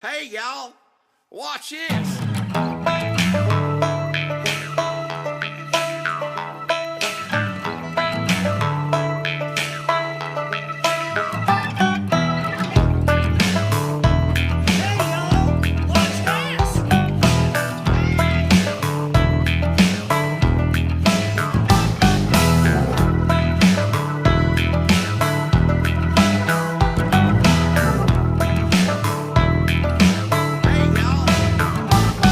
Hey, y'all, watch this. Hey, y'all.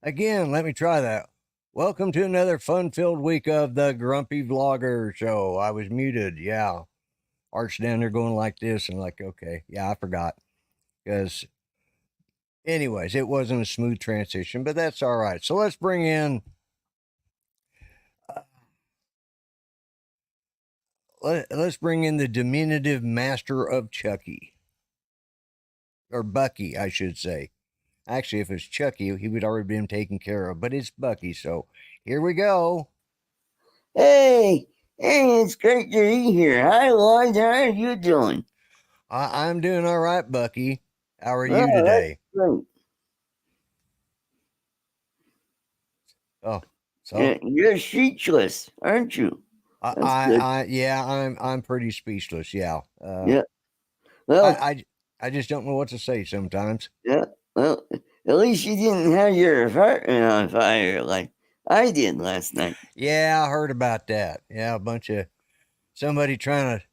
Again, let me try that. Welcome to another fun-filled week of the Grumpy Vlogger Show. I was muted, yeah. Art's down there going like this and like, okay, yeah, I forgot. Because, anyways, it wasn't a smooth transition, but that's all right. So let's bring in... let's bring in the diminutive master of Chucky. Or Bucky, I should say. Actually, if it's Chucky, he would already been taken care of, but it's Bucky, so here we go. Hey, it's great to be here. Hi, Lloyd. How are you doing? I'm doing all right, Bucky. How are Oh, you today? Great. Oh, so You're speechless, aren't you? That's good. I'm pretty speechless. Yeah. Yeah. Well, I just don't know what to say sometimes. yeah. Well, at least you didn't have your apartment on fire like I did last night. Yeah, I heard about that. Yeah, a bunch of somebody trying to.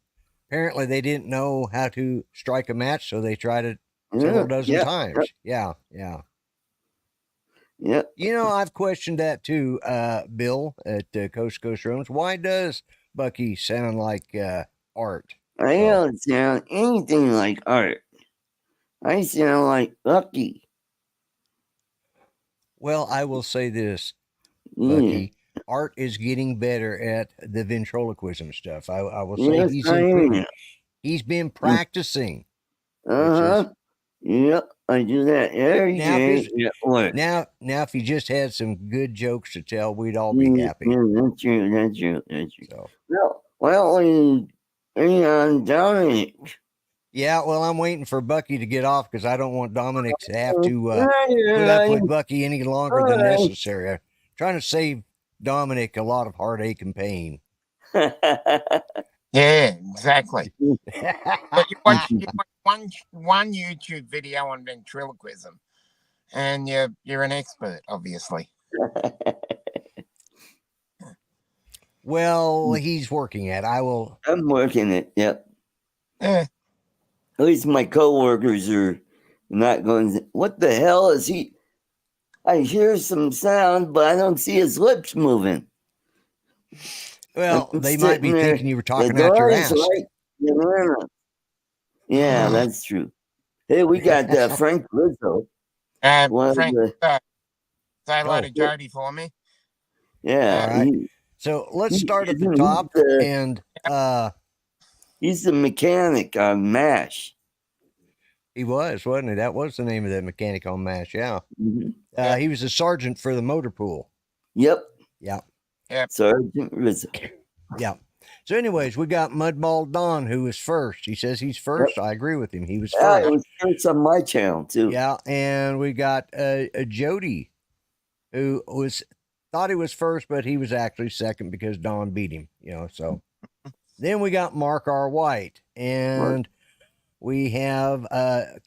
Apparently, they didn't know how to strike a match, so they tried it several dozen times. Yeah. You know, I've questioned that too, Bill at Coast to Coast Rooms. Why does Bucky sound like Art? I don't sound anything like Art. I sound like Bucky. Well, I will say this, Bucky. Art is getting better at the ventriloquism stuff. I will say he's improving. He's been practicing. Yep, I do that every day. Now, if he just had some good jokes to tell, we'd all be happy. Yeah, that's true. So. Well, Dominic. Yeah, well, I'm waiting for Bucky to get off because I don't want Dominic to have to put up with Bucky any longer than necessary. I'm trying to save Dominic a lot of heartache and pain. Yeah, exactly. But you watch one YouTube video on ventriloquism, and you're an expert, obviously. Well, he's working at it. I'm working it, yep. Yeah. At least my coworkers are not going, what the hell is he? I hear some sound, but I don't see his lips moving. Well, they might be thinking you were talking out your ass. Yeah, that's true. Hey, we got Frank Rizzo. Frank, say hello to Jody for me. Yeah. All right. So let's start at the top. He's the mechanic on MASH. He was, wasn't he? That was the name of that mechanic on MASH, yeah. He was a sergeant for the motor pool. Yep. Yep. Sergeant Rizzo. Yeah. So anyways, we got Mudball Don, who was first. He says he's first. Yep. I agree with him. He was first. He was first on my channel, too. Yeah, and we got Jody, who thought he was first, but he was actually second because Don beat him, so. Then we got Mark R. White, and we have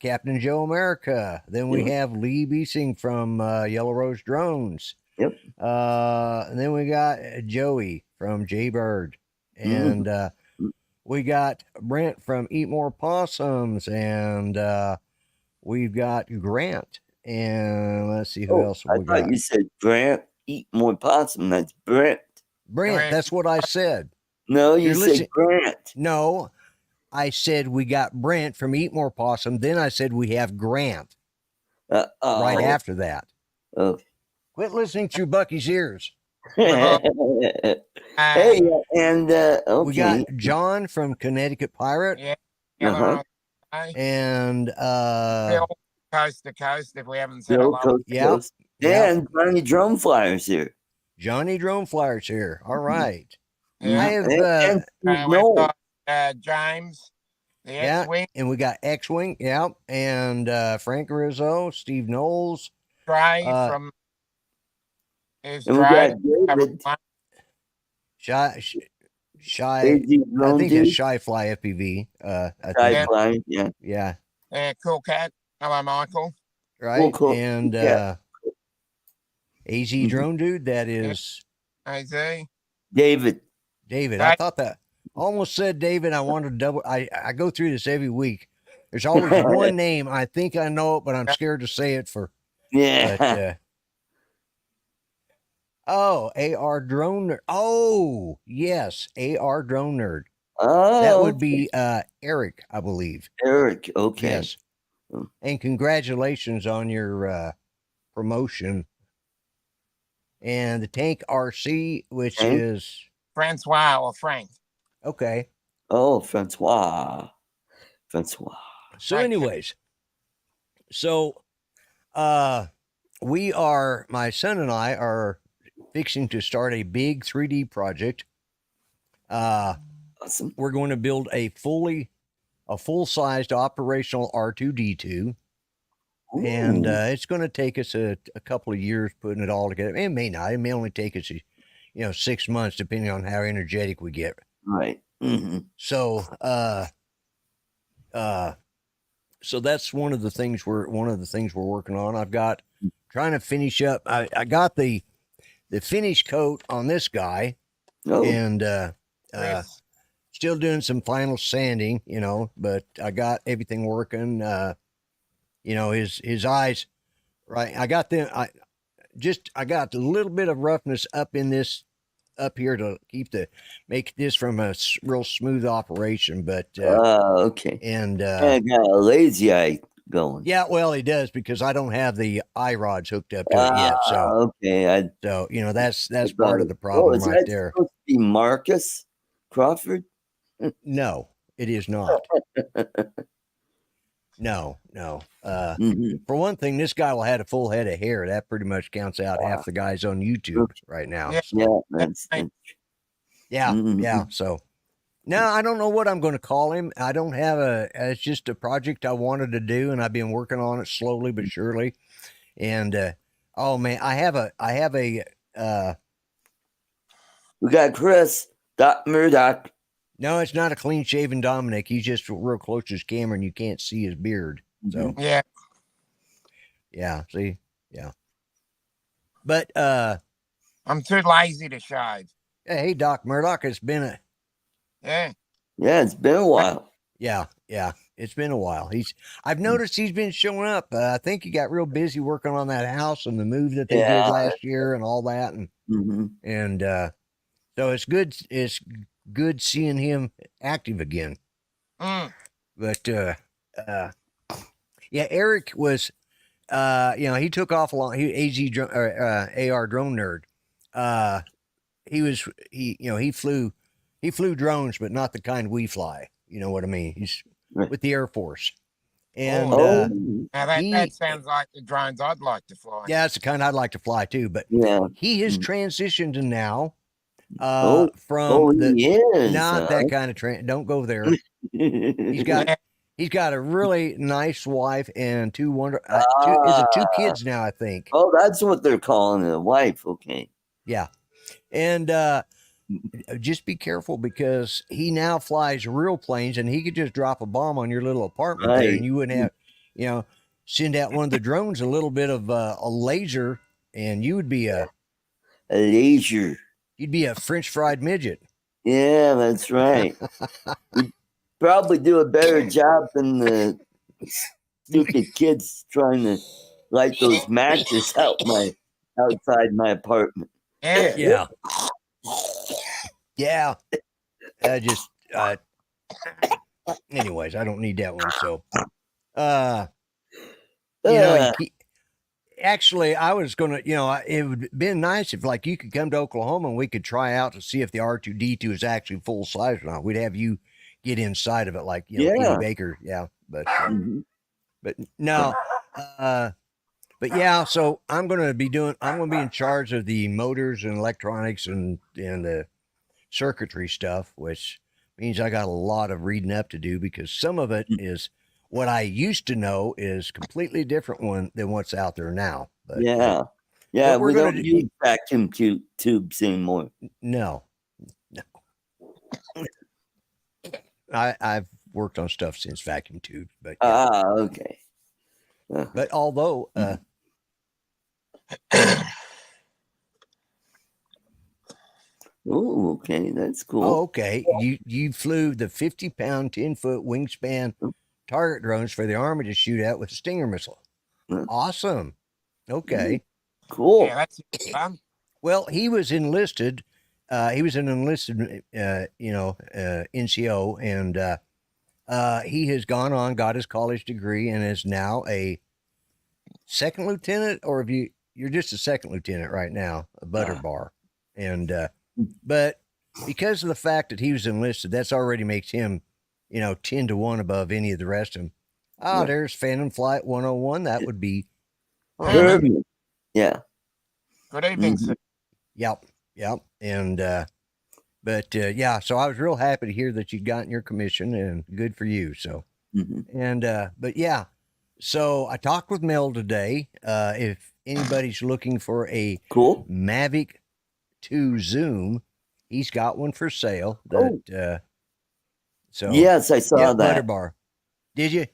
Captain Joe America. Then we have Lee Beesing from Yellow Rose Drones. Yep. And then we got Joey from Jaybird. And we got Brent from Eat More Possums. And we've got Grant. And let's see who else we got. I thought you said Grant, Eat More Possum. That's Brent. Brent, that's what I said. No, you said Grant. No, I said we got Brent from Eat More Possum. Then I said we have Grant right after that. Okay. Quit listening to Bucky's ears. Hey, and okay. We got John from Connecticut Pirate. Yeah. And Coast to Coast, if we haven't said hello. Yeah. And Johnny Drone Flyers here. Johnny Drone Flyers here. All right. Yeah. I have we've got James, the X-Wing. And we got X-Wing, and Frank Rizzo, Steve Knowles. Trey from Shy, I think it's Shy Fly FPV. Shy Fly, yeah. Cool Cat. Hello, Michael. Right. Cool. And AZ Drone Dude, that is AZ. David. I thought that. Almost said David. I wanted to double. I go through this every week. There's always one name. I think I know it, but I'm scared to say it for. Yeah. But, Oh, AR Drone Nerd. Oh, yes, AR Drone Nerd. Oh, That would be Eric, I believe. Eric. Okay. Yes. And congratulations on your promotion. And the Tank RC, which Tank? is Francois or Frank. okay. Oh, Francois. Francois. So, Right. anyways, so my son and I are fixing to start a big 3D project. Awesome. We're going to build a full-sized operational R2D2. And it's going to take us a couple of years putting it all together. It may not. It may only take us, 6 months, depending on how energetic we get. Right. Mm-hmm. So, so that's one of the things we're working on. I've got trying to finish up. I got the finish coat on this guy, Oh, and Chris. still doing some final sanding. But I got everything working. His eyes, right? I got them. I got a little bit of roughness up here to make this from a real smooth operation. But okay. and I got a lazy eye going. yeah, well, he does because I don't have the eye rods hooked up to it yet. So okay. that's part of the problem is right that there. supposed to be Marcus Crawford? No, it is not. No. Mhm. For one thing, this guy will have a full head of hair. That pretty much counts out half the guys on YouTube right now. Yeah. So, Yeah, that's yeah. Mhm. So now I don't know what I'm going to call him. I don't have it's just a project I wanted to do, and I've been working on it slowly but surely. And oh man, I have a we got Chris Murdoch. no, it's not a clean shaven Dominic. He's just real close to his camera and you can't see his beard. So Yeah. yeah, see? Yeah. But I'm too lazy to shave. hey, Doc Murdoch, it's been Yeah. Yeah, it's been a while. yeah, it's been a while. I've noticed he's been showing up. I think he got real busy working on that house and the move that they did Yeah. last year and all that. Mhm. And so it's good. It's good seeing him active again. Mm. But yeah, Eric was, he took off along. AR Drone Nerd. He flew drones, but not the kind we fly. You know what I mean? He's Right. with the Air Force, and Oh, Now that he- sounds like the drones I'd like to fly. yeah, it's the kind I'd like to fly too. But yeah. he has Mm. transitioned to now Oh, from he is. not that kind of don't go there. He's got a really nice wife and two kids now, I think. Oh, that's what they're calling it, a wife. Okay. Yeah. And just be careful because he now flies real planes and he could just drop a bomb on your little apartment there Right. and you wouldn't have, send out one of the drones, a little bit of a laser, and you would be A leisure. you'd be a French fried midget. Yeah, that's right. We'd probably do a better job than the stupid kids trying to light those matches outside my apartment. Yeah. Yeah. Anyways, I don't need that one. So, actually, I was going to, it would have been nice if you could come to Oklahoma and we could try out to see if the R2D2 is actually full size or not. We'd have you get inside of it Kenny Baker. Yeah. But, Mhm. but no, but yeah, so I'm going to be in charge of the motors and electronics and the circuitry stuff, which means I got a lot of reading up to do because some of it is what I used to know is completely different than what's out there now. But yeah. what we're We gonna don't do- use vacuum tubes anymore. no. I've worked on stuff since vacuum tubes, but yeah. Okay. But although Oh, okay, that's cool. oh, okay, you flew the 50-pound, 10-foot wingspan target drones for the Army to shoot at with a Stinger missile. Hmm. Awesome. Okay. Cool. Yeah, that's fun. Well, he was enlisted. He was an enlisted, NCO, and he has gone on, got his college degree, and is now a second lieutenant, or if you're just a second lieutenant right now, a butter bar. And but because of the fact that he was enlisted, that's already makes him, 10-1 above any of the rest of them. Oh, there's Phantom Flight 101. That would be Herbie. Yeah. Good evening, sir. Yep. And but yeah, so I was real happy to hear that you'd gotten your commission, and good for you. So and but yeah, so I talked with Mel today. If anybody's looking for a Cool. Mavic 2 Zoom, he's got one for sale. That so Yes, I saw that. Butter Bar. Did you?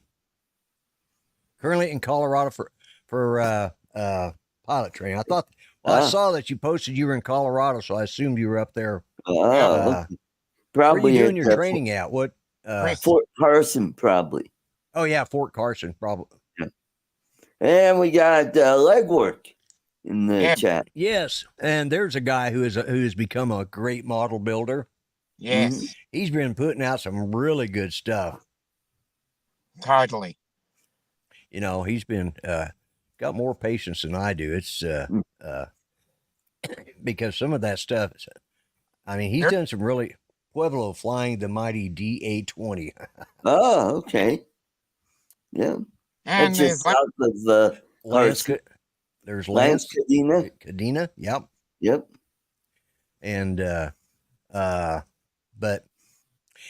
Currently in Colorado for pilot training. I thought. Well, I saw that you posted you were in Colorado, so I assumed you were up there. Probably. Where are you doing your training at? What? Fort Carson, probably. Oh yeah, Fort Carson, probably. Yeah. And we got legwork in the chat. Yes, and there's a guy who has become a great model builder. Yes, he's been putting out some really good stuff. Totally. He's been got more patience than I do. It's because some of that stuff. I mean, he's done some really Pueblo flying the mighty DA-20. Oh, okay. Yeah. And it's just south of Lance. There's Lance Cadena. Yep. And but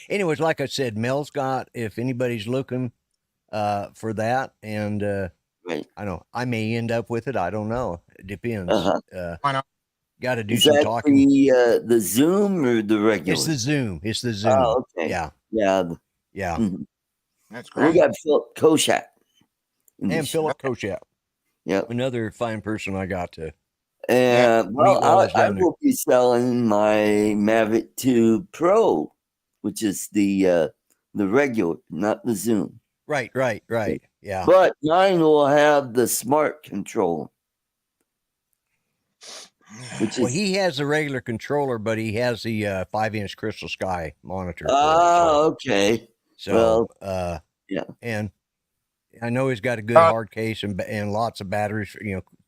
anyways, like I said, Mel's got, if anybody's looking for that, and right. I know I may end up with it. I don't know. It depends. Why not? Got to do Is some that talking. The Zoom or the regular? It's the Zoom. Oh, okay. Yeah. That's great. We got Philip Koshak. And Philip Koshak. Yep. Another fine person I got to. Well, I will be selling my Mavic 2 Pro, which is the regular, not the Zoom. Right. Yeah. But mine will have the smart control. Well, he has the regular controller, but he has the 5-inch Crystal Sky monitor. Okay. So, yeah. And I know he's got a good hard case and lots of batteries,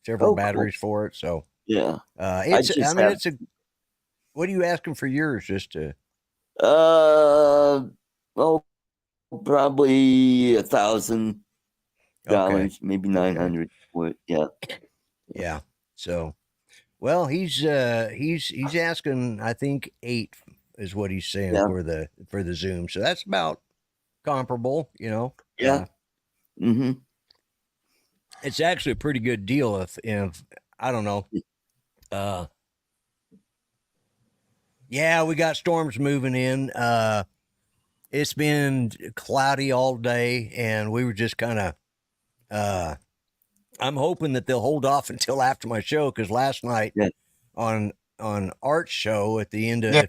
several batteries for it. So, yeah. It's a, what are you asking for yours? Just to, probably $1,000, maybe 900 for it. Yeah. Yeah. So, well, he's asking, I think 8 is what he's saying for the Zoom. So that's about comparable, Yeah. It's actually a pretty good deal if I don't know. Yeah, we got storms moving in. It's been cloudy all day, and we were just kind of I'm hoping that they'll hold off until after my show, because last night on Art's show at the end of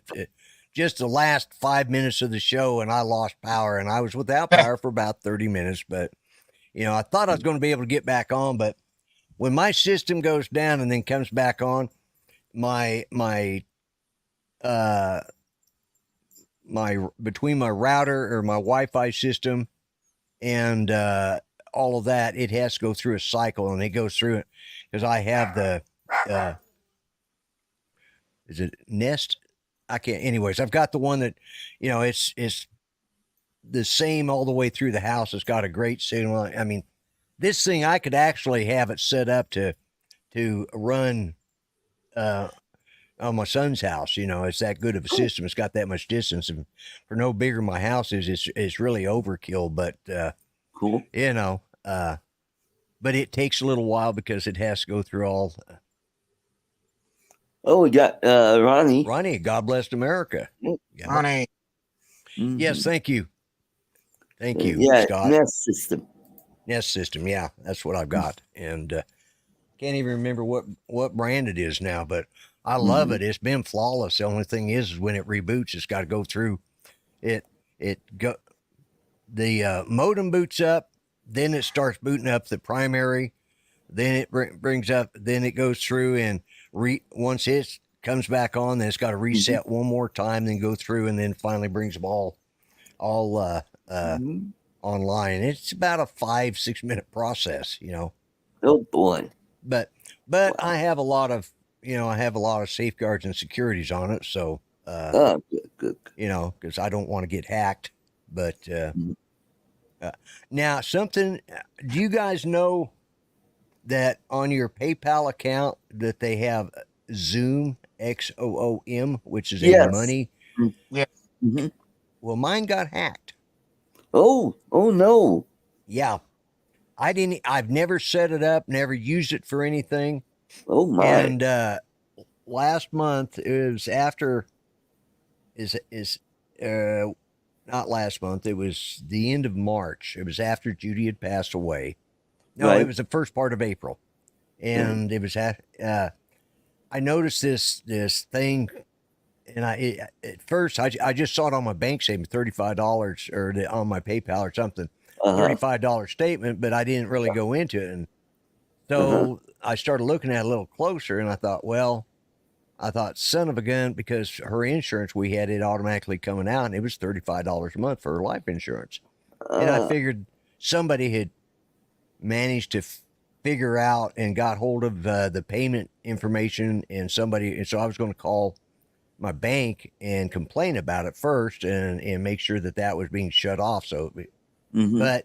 just the last 5 minutes of the show, and I lost power, and I was without power for about 30 minutes. But I thought I was going to be able to get back on, but when my system goes down and then comes back on, my between my router or my Wi-Fi system and all of that, it has to go through a cycle, and it goes through it because I have the is it Nest? I can't. Anyways, I've got the one that it's the same all the way through the house. It's got a great signal. I mean, this thing I could actually have it set up to run on my son's house. It's that good of a system. It's got that much distance, and for no bigger my house is, it's really overkill. But cool. But it takes a little while because it has to go through all. Oh, we got Ronnie. Ronnie, God bless America. Yeah. Ronnie. Yes, thank you. Thank you, Scott. Nest system. Yeah, that's what I've got, and can't even remember what brand it is now, but I love it. It's been flawless. The only thing is when it reboots, it's got to go through it. The modem boots up, then it starts booting up the primary, then it brings up, then it goes through, and once it comes back on, then it's got to reset one more time, then go through, and then finally brings them all online. It's about a 5-6 minute process, you know. Oh boy. But Wow. I have a lot of safeguards and securities on it, so Oh, good. you know, because I don't want to get hacked. But Mhm. now something, do you guys know that on your PayPal account that they have Zoom, XOOM, which is a Yes. money? Yeah. Mhm. Well, mine got hacked. Oh no. Yeah. I've never set it up, never used it for anything. Oh my. And last month, it was after, not last month, it was the end of March. It was after Judy had passed away. No, Right. it was the first part of April. And it was I noticed this thing, and at first I just saw it on my bank statement, $35, or on my PayPal or something, $35 statement, but I didn't really go into it. And so I started looking at it a little closer, and I thought, son of a gun, because her insurance, we had it automatically coming out, and it was $35 a month for her life insurance. And I figured somebody had managed to figure out and got hold of the payment information, and so I was going to call my bank and complain about it first, and make sure that was being shut off. So, but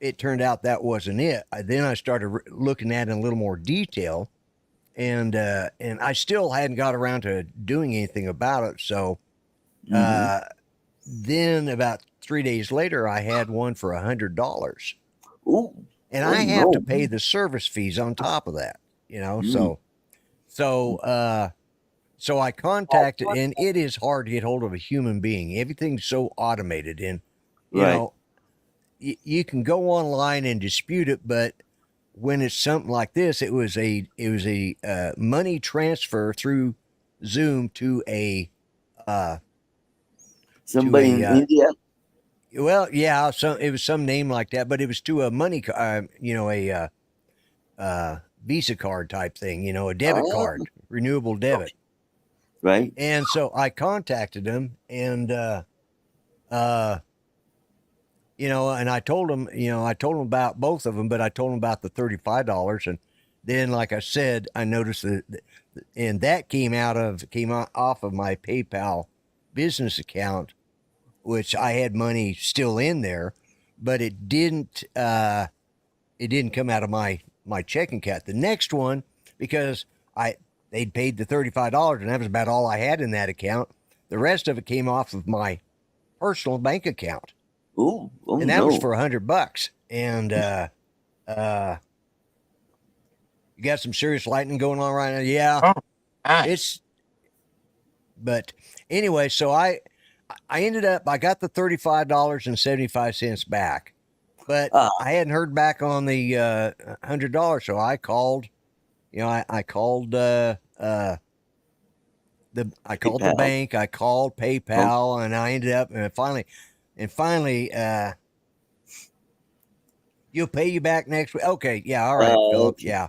it turned out that wasn't it. Then I started looking at it in a little more detail, and I still hadn't got around to doing anything about it. So then about 3 days later, I had one for $100. Ooh. And I have to pay the service fees on top of that, you know. So I contacted, and it is hard to get hold of a human being. Everything's so automated, and you know, you can go online and dispute it, but when it's something like this, it was a money transfer through Zoom to a somebody in India. Well, yeah, it was some name like that, but it was to a money, a Visa card type thing, you know, a debit card, renewable debit. Right. And so I contacted them, and you know, and I told them about both of them, but I told them about the $35, and then, like I said, I noticed and that came off of my PayPal business account, which I had money still in there, but it didn't come out of my checking account. The next one, because they'd paid the $35, and that was about all I had in that account. The rest of it came off of my personal bank account. Oh, and that was for $100. And you got some serious lightning going on right now. Yeah. But anyway, so I ended up, I got the $35.75 back, but I hadn't heard back on the $100. So I called, I called the bank, I called PayPal, and I ended up, and finally, you'll pay you back next week. Okay. Yeah. All right, Philip. Yeah.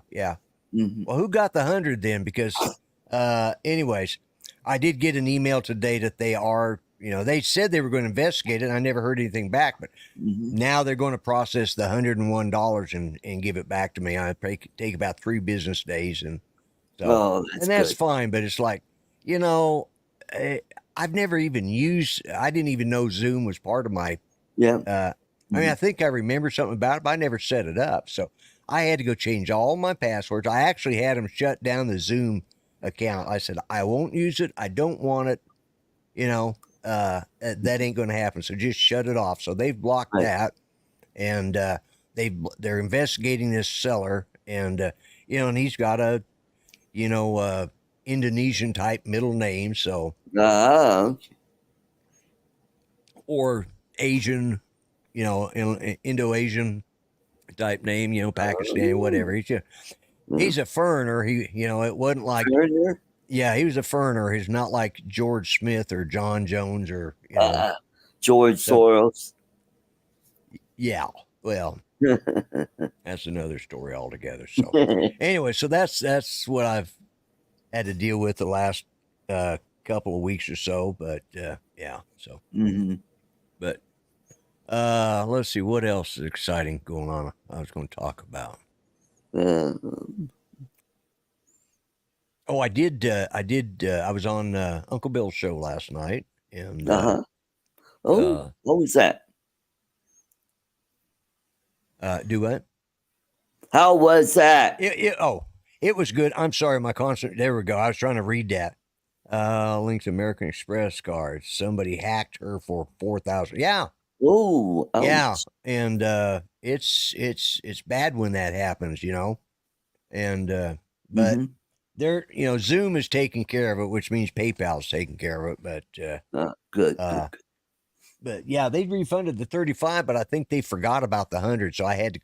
Well, who got the 100 then? Because, anyways, I did get an email today that they are, they said they were going to investigate it. And I never heard anything back, but now they're going to process the $101 and give it back to me. I take about 3 business days. And so, that's fine. But it's like, I've never even I didn't even know Zoom was part of my, I mean, I think I remember something about it, but I never set it up. So I had to go change all my passwords. I actually had them shut down the Zoom account. I said, I won't use it. I don't want it. That ain't going to happen. So just shut it off. So they've blocked that, and they're investigating this seller, and and he's got a Indonesian type middle name, so or Asian, Indo-Asian type name, Pakistani, whatever. He's a foreigner. It wasn't like foreigner? Yeah, he was a foreigner. He's not like George Smith or John Jones or George Soros. Yeah, well, That's another story altogether. So anyway, so that's what I've had to deal with the last couple of weeks or so. But yeah, so hmm but let's see what else is exciting going on. I was going to talk about. Oh, I did. I was on Uncle Bill's show last night, and Oh, what was that? do what? How was that? It was good. I'm sorry, my concert. There we go. I was trying to read that. Link's American Express card. Somebody hacked her for 4,000. Yeah, Oh, yeah, ouch. and it's bad when that happens, And but hmm Zoom is taking care of it, which means PayPal's taking care of it. But Good, uh, good. but yeah, they refunded the 35, but I think they forgot about the 100. So I had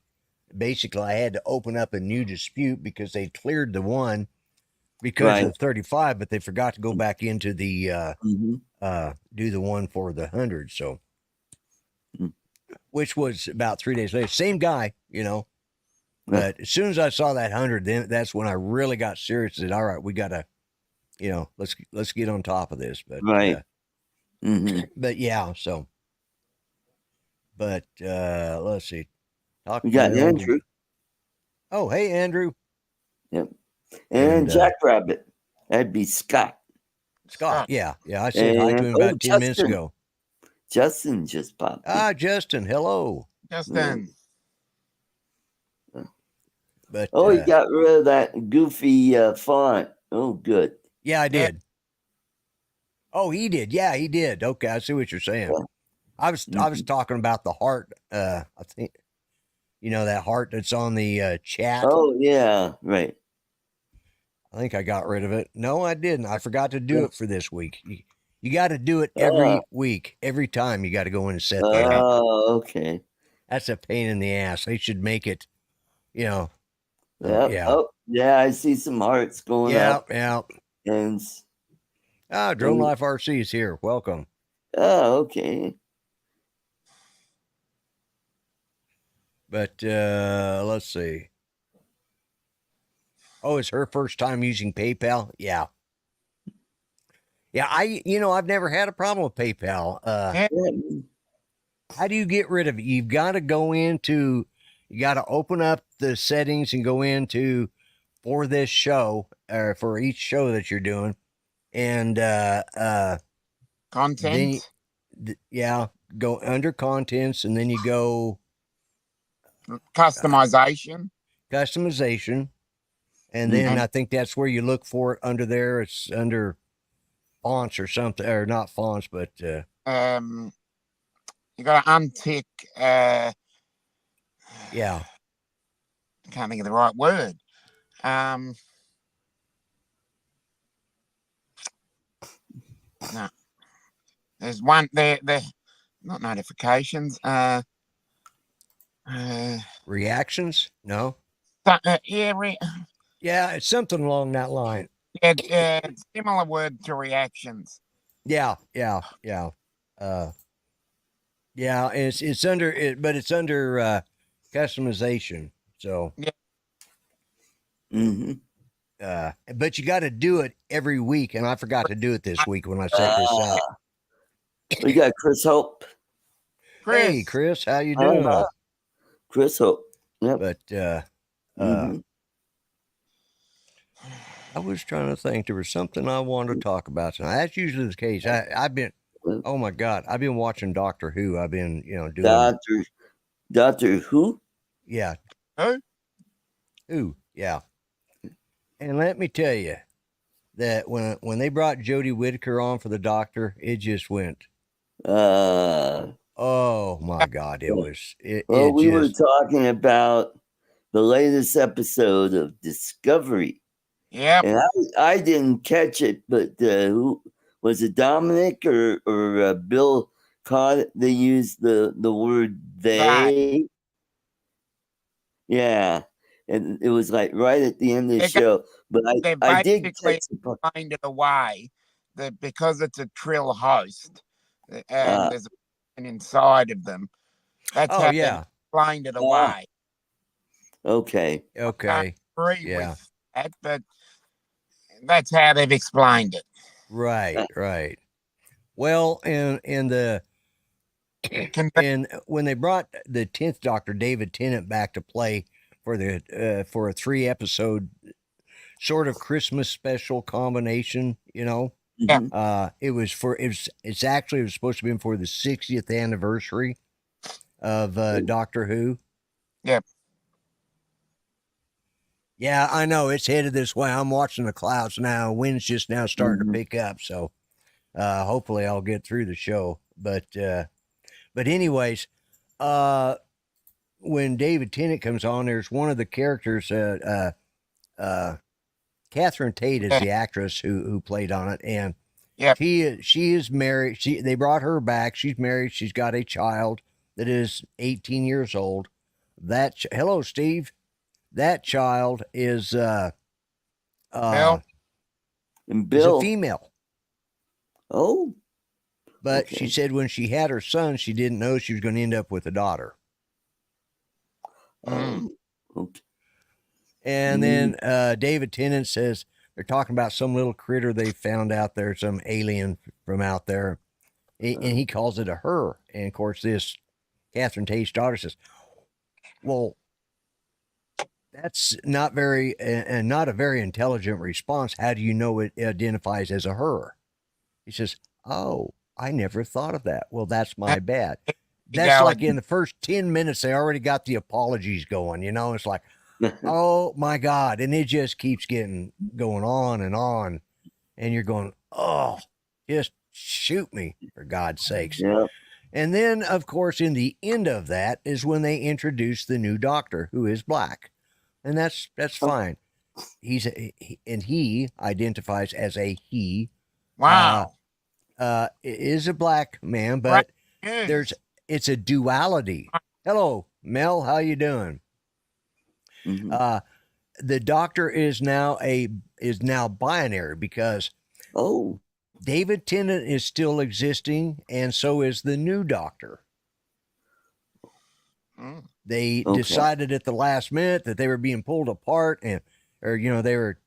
to open up a new dispute because they cleared the one because Right. of 35, but they forgot to go back into the hmm do the one for the 100. So Mm. which was about 3 days later. Same guy. But as soon as I saw that 100, then that's when I really got serious and said, all right, we gotta, let's get on top of this. But Right. hmm but yeah, so but let's see. Talk We to got Uncle. Andrew. Oh, hey Andrew. Yep. And Jackrabbit. That'd be Scott. Scott. Yeah. I said hi to him about 10 minutes Justin. ago. Justin just popped in. Justin, hello. Justin. But he got rid of that goofy font. Oh, good. yeah, I did. Oh, he did. Yeah, he did. Okay, I see what you're saying. Yeah. I was talking about the heart. I think that heart that's on the chat. Oh, yeah, right. I think I got rid of it. No, I didn't. I forgot to do it for this week. You got to do it every week. Every time you got to go in and set that up. Oh, okay. That's a pain in the ass. They should make it, Yep. yeah. Oh, yeah, I see some hearts going up. Yeah. And Drone Life RC is here. Welcome. oh, okay. But let's see. Oh, it's her first time using PayPal. Yeah. I've never had a problem with PayPal. How do you get rid of it? You got to open up the settings and go into for this show or for each show that you're doing. And Content. Then, go under contents and then you go Customization. And then I think that's where you look for it under there. It's under fonts or something, or not fonts, but you got to untick. Yeah, I can't think of the right word. No, there's one there. Not notifications. reactions. No. Yeah, it's something along that line. It's similar word to reactions. Yeah. It's under it, but it's under customization. So yeah. But you got to do it every week, and I forgot to do it this week when I set this up. We got Chris Hope. Hey, Chris, how you doing? Chris Hope. Yep. But I was trying to think. There was something I wanted to talk about tonight. That's usually the case. I've been, oh my God, I've been watching Doctor Who. I've been, doing Doctor Who. Yeah. Who? Yeah. And let me tell you that when they brought Jodie Whittaker on for the Doctor, it just went. Oh my God! It was. We were talking about the latest episode of Discovery. Yeah. And I didn't catch it, but who was it? Dominic or Bill caught it? They used the word they. Right. Yeah, and it was like right at the end of the show. But I did catch explained it away that because it's a trill host and there's a person inside of them. That's how they explained it Ah. away. Okay. Okay. I agree Yeah. with that, but that's how they've explained it. Right. Right. Well, and the and when they brought the 10th Doctor, David Tennant, back to play for the for a 3-episode sort of Christmas special combination, you know, Mhm. it was supposed to be for the 60th anniversary of Doctor Who. Yep. Yeah, I know it's headed this way. I'm watching the clouds now. Wind's just now starting to Mhm. pick up, so hopefully I'll get through the show. But anyways, when David Tennant comes on, there's one of the characters, Catherine Tate is the actress who played on it, and Yep. she is married. They brought her back. She's married. She's got a child that is 18 years old. Hello, Steve. That child is Bill? And is a Bill. female. Oh. But Okay. she said when she had her son, she didn't know she was going to end up with a daughter. Okay. And then David Tennant says they're talking about some little critter they found out there, some alien from out there, and he calls it a her. And of course, this Catherine Tate's daughter says, "Well, that's not not a very intelligent response. How do you know it identifies as a her?" He says, "Oh, I never thought of that. Well, that's my bad." That's like in the first 10 minutes, they already got the apologies going. You know, it's like, oh my God. And it just keeps going on. And you're going, oh, just shoot me, for God's sakes. Yeah. And then, of course, in the end of that is when they introduce the new doctor, who is black. And that's fine. He identifies as a he. Wow. Is a black man, but Yes. it's a duality. Hello, Mel. How you doing? Mhm. The doctor is now binary because Oh. David Tennant is still existing, and so is the new doctor. They decided at the last minute that they were being pulled apart, they were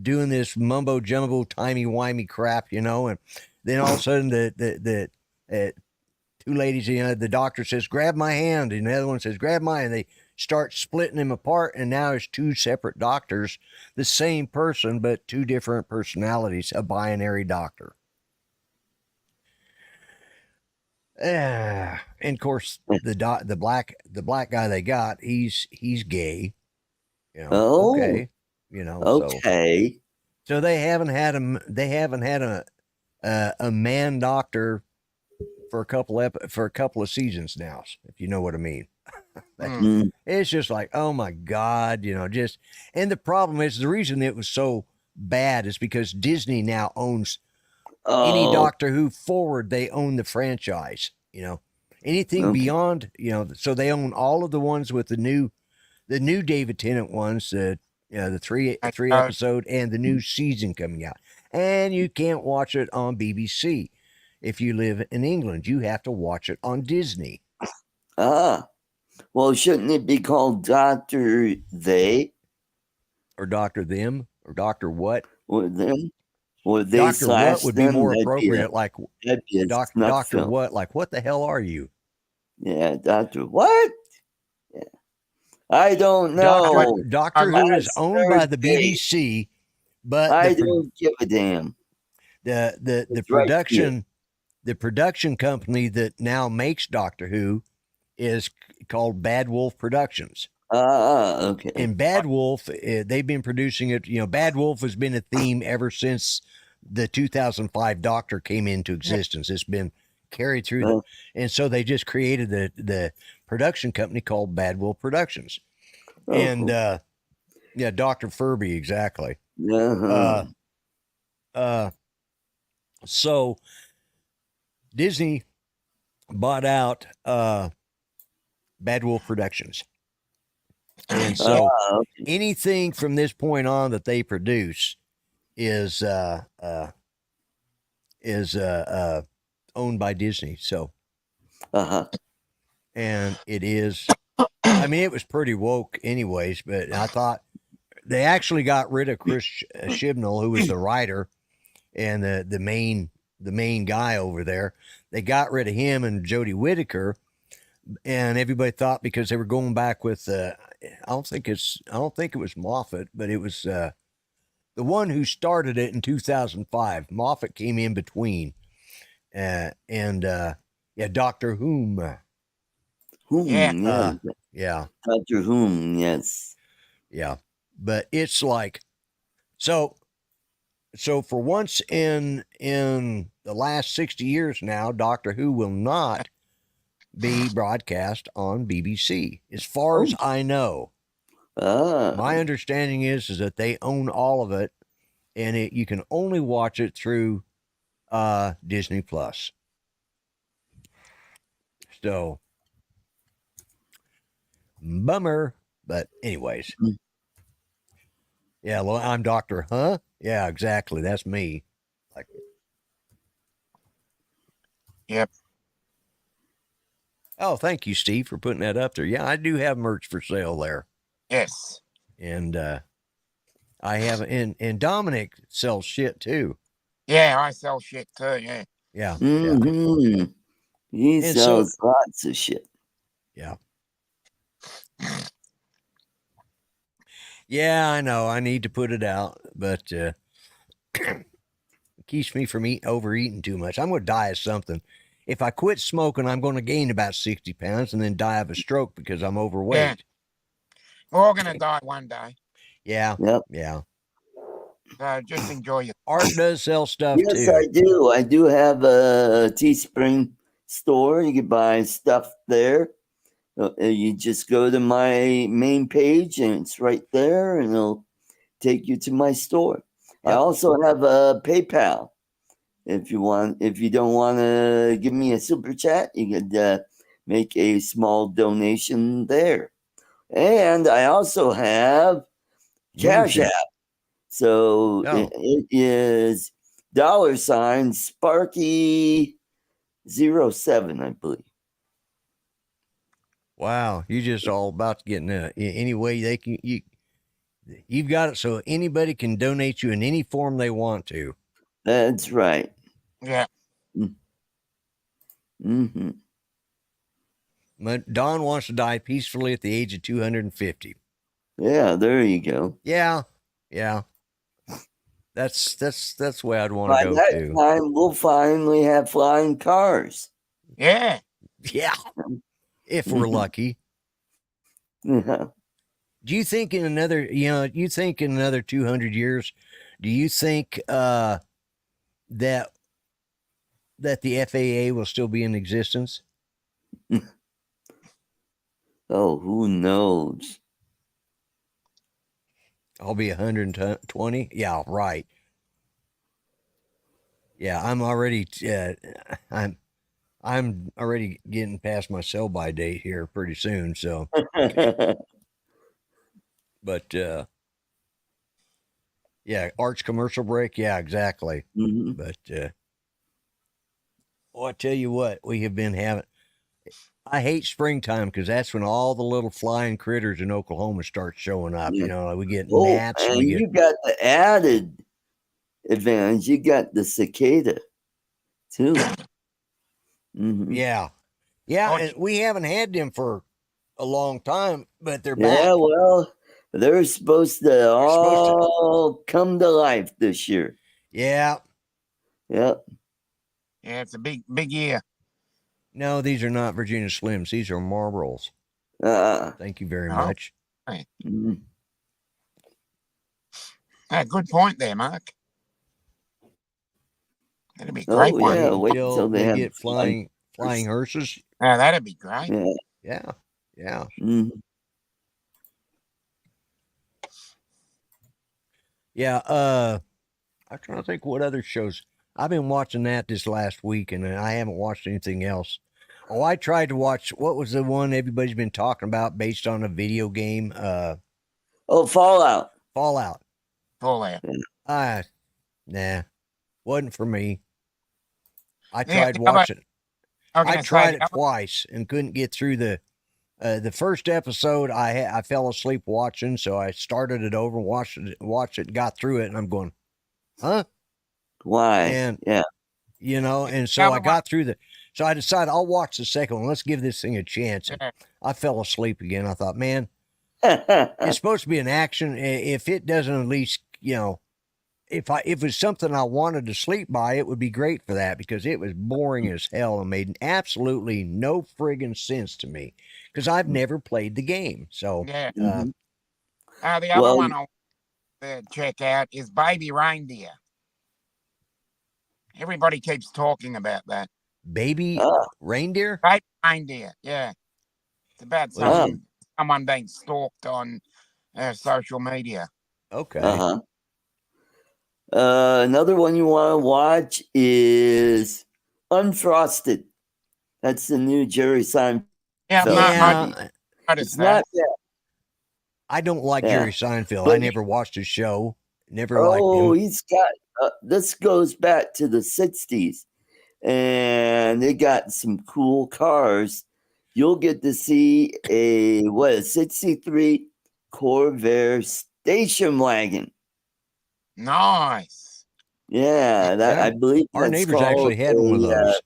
doing this mumbo jumbo, timey wimey crap, and then all of a sudden the two ladies, the doctor says, "Grab my hand," and the other one says, "Grab mine." And they start splitting them apart, and now it's two separate doctors, the same person, but two different personalities, a binary doctor. And of course, the black guy they got, he's gay. Oh. Okay. Okay. So they haven't had a man doctor for a couple of seasons now, if you know what I mean. It's just like, oh my God, and the problem is the reason it was so bad is because Disney now owns any Doctor Who forward. They own the franchise, anything beyond, so they own all of the ones with the new David Tennant ones, the three episode and the new season coming out, and you can't watch it on BBC. If you live in England, you have to watch it on Disney. Well, shouldn't it be called Dr. They? Or Dr. Them? Or Dr. What? Or them? Or they Dr. What would be them? more appropriate, that'd be a Dr. film. What? Like, what the hell are you? Yeah, Dr. What? Yeah. I don't know. Doctor Who is owned by the BBC, but I don't give a damn. The production company that now makes Doctor Who is called Bad Wolf Productions. Okay. And Bad Wolf, they've been producing it. Bad Wolf has been a theme ever since the 2005 Doctor came into existence. It's been carried through, and so they just created the production company called Bad Wolf Productions. And Dr. Furby, exactly. So Disney bought out Bad Wolf Productions. And so anything from this point on that they produce is owned by Disney. So and it is I mean, it was pretty woke anyways, but I thought they actually got rid of Chris Chibnall, who was the writer and the main guy over there. They got rid of him and Jodie Whittaker, and everybody thought because they were going back with I don't think it was Moffat, but it was the one who started it in 2005. Moffat came in between, Doctor Whom. Yeah. Doctor Whom, yes. Yeah. But it's like, so for once in the last 60 years now, Doctor Who will not be broadcast on BBC, as far as I know. My understanding is that they own all of it, and you can only watch it through Disney Plus. So, bummer. But anyways. Yeah, well, I'm Doctor Huh? Yeah, exactly. That's me. Like, Yep. oh, thank you, Steve, for putting that up there. Yeah, I do have merch for sale there. Yes. And I have, and Dominic sells shit too. Yeah, I sell shit too. Yeah. Yeah. Mm-hmm. Yeah. He And sells lots of shit. Yeah. Yeah, I know. I need to put it out, but it keeps me from overeating too much. I'm going to die of something. If I quit smoking, I'm going to gain about 60 pounds and then die of a stroke because I'm overweight. Yeah. We're all going to die one day. Yeah. Yep. Yeah. So just enjoy it. Art does sell stuff too. Yes, I do. I do have a Teespring store. You can buy stuff there. You just go to my main page and it's right there and it'll take you to my store. Yep. I also have a PayPal. If you don't want to give me a super chat, you could make a small donation there. And I also have Cash App. So it is $Sparky07, I believe. Wow, you just all about to get in any way they can. You've got it so anybody can donate you in any form they want to. That's right. Yeah. Mm-hmm. But Don wants to die peacefully at the age of 250. Yeah, there you go. Yeah. That's the way I'd want to go By too. that time, we'll finally have flying cars. Yeah. Yeah. If we're lucky. Yeah. Do you think in another 200 years, do you think that the FAA will still be in existence? Oh, who knows? I'll be 120. Yeah, right. Yeah, I'm already I'm already getting past my sell-by date here pretty soon. So, but yeah, Art's commercial break. Yeah, exactly. Mm-hmm. But I tell you what, we have been having. I hate springtime because that's when all the little flying critters in Oklahoma start showing up. Yeah. You know, we get gnats. And you got the added advantage. You got the cicada too. Mm-hmm. Yeah. And we haven't had them for a long time, but they're back. Yeah, well, they're supposed to all come to life this year. Yeah. Yep. Yeah, it's a big year. No, these are not Virginia Slims. These are Marlboros. Thank you very much. Right. Mm-hmm. Good point there, Mark. That'd be great. Yeah, wait till they get flying hearses. Oh, that'd be great. Yeah. Mm-hmm. Yeah. I'm trying to think what other shows. I've been watching that this last week, and I haven't watched anything else. Oh, I tried to watch, what was the one everybody's been talking about based on a video game? Fallout. Fallout. Nah, wasn't for me. I tried watching. I tried it twice and couldn't get through the The first episode I fell asleep watching, so I started it over, watched it, got through it, and I'm going, huh? Why? And Yeah. you know, and so I got through so I decided I'll watch the second one. Let's give this thing a chance. And I fell asleep again. I thought, man, it's supposed to be an action. If it doesn't at least, you know, if it's something I wanted to sleep by, it would be great for that, because it was boring as hell and made absolutely no friggin' sense to me, because I've never played the game. So Yeah. Mhm. The other one I'll check out is Baby Reindeer. Everybody keeps talking about that. Baby reindeer? Baby Reindeer, yeah. It's about someone being stalked on social media. Okay. Uh-huh. Another one you want to watch is Unfrosted. That's the new Jerry Seinfeld. Yeah, it's not bad. I don't like Jerry Seinfeld. But I never watched his show. Never liked him. Oh, he's got this goes back to the 60s, and they got some cool cars. You'll get to see a 63 Corvair station wagon. Nice. Yeah, I believe our neighbors actually had one of those.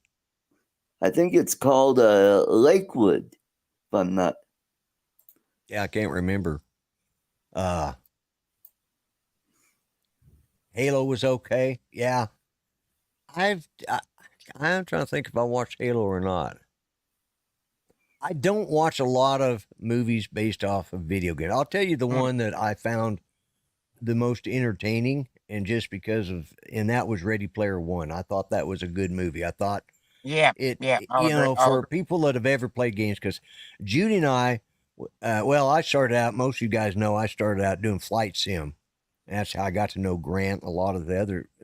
I think it's called a Lakewood, if I'm not. Yeah, I can't remember. Halo was okay. Yeah. I'm trying to think if I watched Halo or not. I don't watch a lot of movies based off of video games. I'll tell you the one that I found the most entertaining, and just because of, and that was Ready Player One. I thought that was a good movie. I thought, for people that have ever played games, because Judy and I, I started out, most of you guys know, I started out doing flight sim. That's how I got to know Grant, a lot of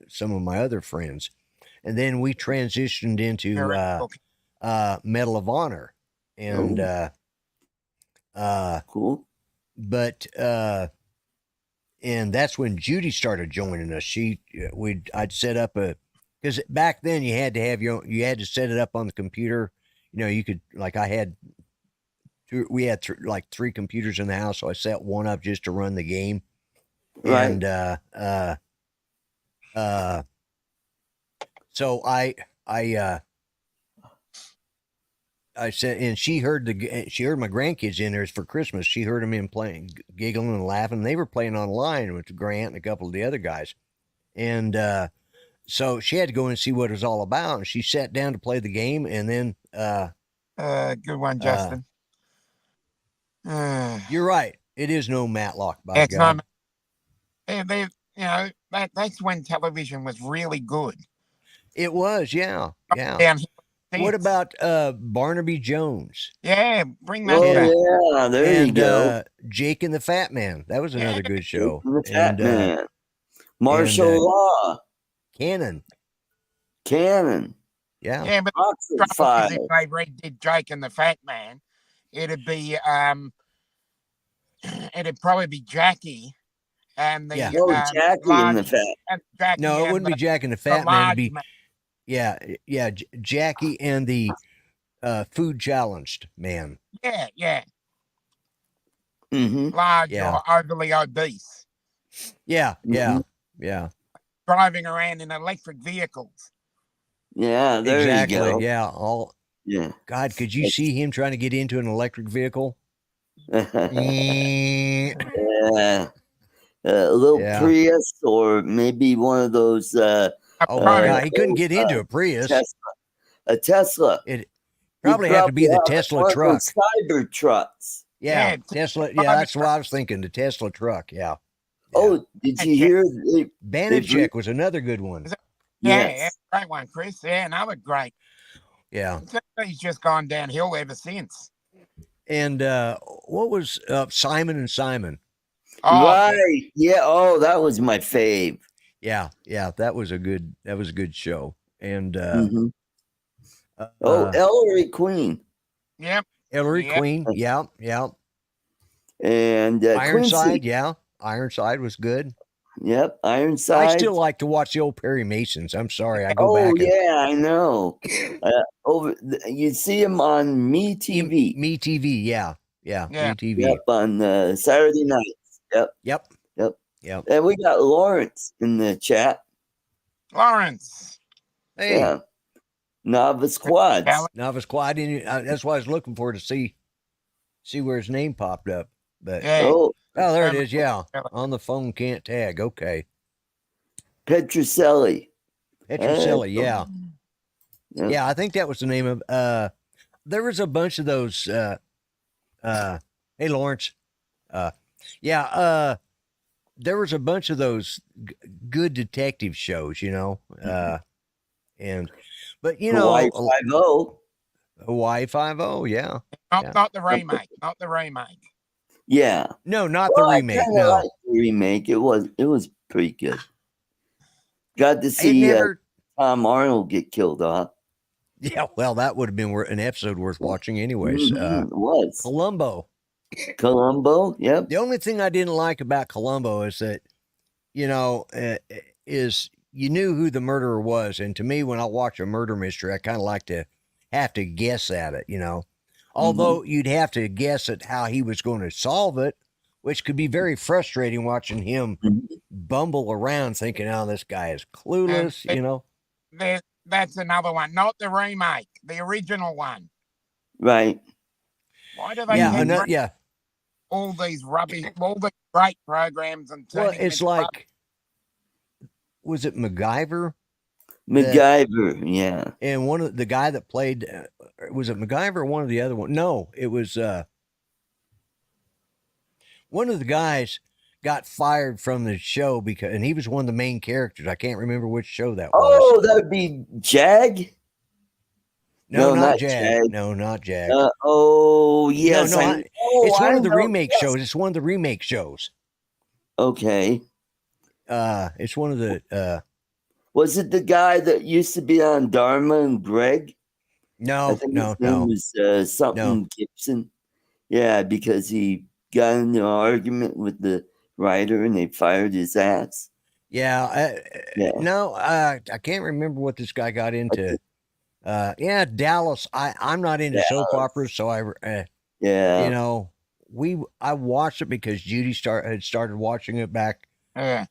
some of my other friends. And then we transitioned into Medal of Honor. And cool. But and that's when Judy started joining us. I'd set up because back then you had to have you had to set it up on the computer. You know, you could, like, we had three computers in the house, so I set one up just to run the game. Right. And so I said, and she heard my grandkids in there for Christmas. She heard them in playing, giggling and laughing. They were playing online with Grant and a couple of the other guys. And so she had to go and see what it was all about. And she sat down to play the game. And then good one, Justin. You're right. It is no Matlock, by it's God. That's when television was really good. It was, yeah. What about Barnaby Jones? Yeah, bring that back. Yeah, there you go. Jake and the Fat Man. That was another good show. The Fat Man. Martial Law. Cannon. Yeah, but if I redid Jake and the Fat Man, it'd probably be Jackie and the Jackie and the Fat. No, it wouldn't be Jack and the Fat Man. It'd be Jackie and the food challenged man. Yeah. Mm-hmm. Large or overly obese. Yeah. Driving around in electric vehicles. Yeah, there you go. Yeah. God, could you see him trying to get into an electric vehicle? Yeah. A little Prius, or maybe one of those. He couldn't get into a Prius. A Tesla. It probably had to be the Tesla truck. Cyber trucks. Yeah, Tesla. Yeah, that's what I was thinking. The Tesla truck. Yeah. Oh, did you hear? Banachek was another good one. Yeah, great one, Chris. Yeah, another great. Yeah. He's just gone downhill ever since. And what was Simon and Simon? Right. Yeah. Oh, that was my fave. Yeah. That was a good show. And Ellery Queen. Yep. Ellery Queen. Yeah. And Ironside. Yeah. Ironside was good. Yep, Ironside. I still like to watch the old Perry Masons. I'm sorry, I go Oh back. yeah, I know. You see him on Me TV. Me TV, yeah. Me TV. Yep, on Saturday nights. Yep. And we got Lawrence in the chat. Lawrence. Hey. Yeah. Novice Quads. Novice Quad. That's why I was looking for to see where his name popped up. But Oh, there it is. Yeah, on the phone can't tag. Okay. Petrocelli. Yeah. Yeah, I think that was the name of. There was a bunch of those. Hey, Lawrence. There was a bunch of those good detective shows, but Hawaii 5-0. Hawaii 5-0, yeah. Not the remake. Not the remake. Yeah. No, not the remake. No, like the remake. It was pretty good. Got to see Tom Arnold get killed off. Yeah, well, that would have been an episode worth watching, anyways. It was Columbo. Yep. The only thing I didn't like about Columbo is that, is you knew who the murderer was, and to me, when I watch a murder mystery, I kind of like to have to guess at it, Although you'd have to guess at how he was going to solve it, which could be very frustrating watching him bumble around thinking, oh, this guy is clueless, That's another one. Not the remake. The original one. Right. Why do they all these rubbish, all the great programs and it's like, was it MacGyver? MacGyver, yeah. And one of the guy that played, was it MacGyver or one of the other one? No, it was one of the guys got fired from the show and he was one of the main characters. I can't remember which show that was. Oh, that would be Jag? No, not Jag. No, not Jag. Oh, yes. It's one of the remake shows. It's one of the remake shows. Okay. It's one of the was it the guy that used to be on Dharma and Greg? No, I think his name was something Gibson. Yeah, because he got into an argument with the writer and they fired his ass. Yeah. I can't remember what this guy got into. Dallas. I'm not into soap operas, so I watched it because Judy had started watching it back